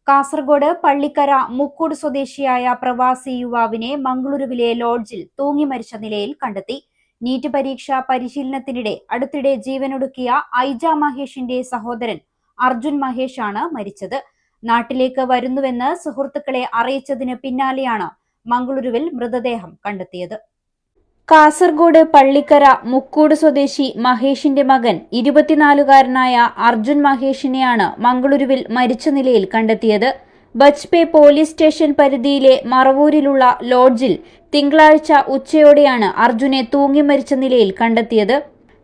കാസർഗോഡ് പള്ളിക്കര മുക്കൂട് സ്വദേശിയായ പ്രവാസി യുവാവിനെ മംഗളൂരുവിലെ ലോഡ്ജിൽ തൂങ്ങി മരിച്ച നിലയിൽ കണ്ടെത്തി. നീറ്റ് പരീക്ഷാ പരിശീലനത്തിനിടെ അടുത്തിടെ ജീവനൊടുക്കിയ ഐജ മഹേഷിന്റെ സഹോദരൻ അർജുൻ മഹേഷ് ആണ് മരിച്ചത്. നാട്ടിലേക്ക് വരുന്നുവെന്ന് സുഹൃത്തുക്കളെ അറിയിച്ചതിന് പിന്നാലെയാണ് മംഗളൂരുവിൽ മൃതദേഹം കണ്ടെത്തിയത്. കാസർഗോഡ് പള്ളിക്കര മുക്കൂട് സ്വദേശി മഹേഷിന്റെ മകൻ 24-കാരനായ അർജുൻ മഹേഷിനെയാണ് മംഗളൂരുവിൽ മരിച്ച നിലയിൽ കണ്ടെത്തിയത്. ബജ്പെ പോലീസ് സ്റ്റേഷൻ പരിധിയിലെ മറവൂരിലുള്ള ലോഡ്ജിൽ തിങ്കളാഴ്ച ഉച്ചയോടെയാണ് അർജുനെ തൂങ്ങി മരിച്ച നിലയിൽ കണ്ടെത്തിയത്.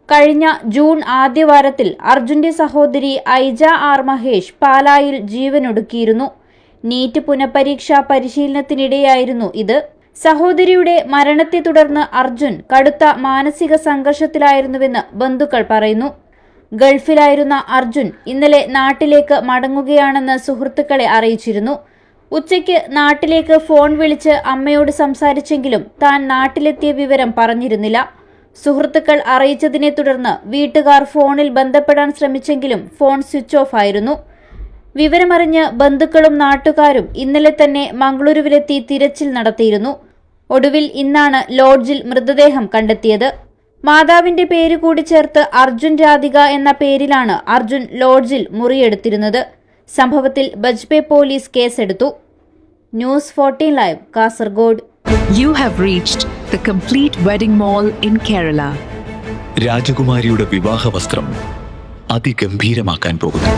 കഴിഞ്ഞ ജൂൺ ആദ്യവാരത്തിൽ അർജുന്റെ സഹോദരി ഐജ ആർ മഹേഷ് പാലായിൽ ജീവനൊടുക്കിയിരുന്നു. നീറ്റ് പുനഃപരീക്ഷാ പരിശീലനത്തിനിടെയായിരുന്നു ഇത്. സഹോദരിയുടെ മരണത്തെ തുടർന്ന് അർജുൻ കടുത്ത മാനസിക സംഘർഷത്തിലായിരുന്നുവെന്ന് ബന്ധുക്കൾ പറയുന്നു. ഗൾഫിലായിരുന്ന അർജുൻ ഇന്നലെ നാട്ടിലേക്ക് മടങ്ങുകയാണെന്ന് സുഹൃത്തുക്കളെ അറിയിച്ചിരുന്നു. ഉച്ചയ്ക്ക് നാട്ടിലേക്ക് ഫോൺ വിളിച്ച് അമ്മയോട് സംസാരിച്ചെങ്കിലും താൻ നാട്ടിലെത്തിയ വിവരം പറഞ്ഞിരുന്നില്ല. സുഹൃത്തുക്കൾ അറിയിച്ചതിനെ തുടർന്ന് വീട്ടുകാർ ഫോണിൽ ബന്ധപ്പെടാൻ ശ്രമിച്ചെങ്കിലും ഫോൺ സ്വിച്ച് ഓഫ് ആയിരുന്നു. വിവരമറിഞ്ഞ് ബന്ധുക്കളും നാട്ടുകാരും ഇന്നലെ തന്നെ മംഗളൂരുവിലെത്തി തിരച്ചിൽ നടത്തിയിരുന്നു. ഒടുവിൽ ഇന്നാണ് ലോഡ്ജിൽ മൃതദേഹം കണ്ടെത്തിയത്. മാതാവിന്റെ പേര് കൂടി ചേർത്ത് അർജുൻ രാധിക എന്ന പേരിലാണ് അർജുൻ ലോഡ്ജിൽ മുറിയെടുത്തിരുന്നത്. സംഭവത്തിൽ ബജ്പെ പോലീസ് കേസെടുത്തു. News 14 live, Kasaragod. You have reached the complete wedding mall in Kerala. രാജകുമാരിയുടെ വിവാഹ വസ്ത്രം അതിഗംഭീരമാക്കാൻ പോകുന്നു.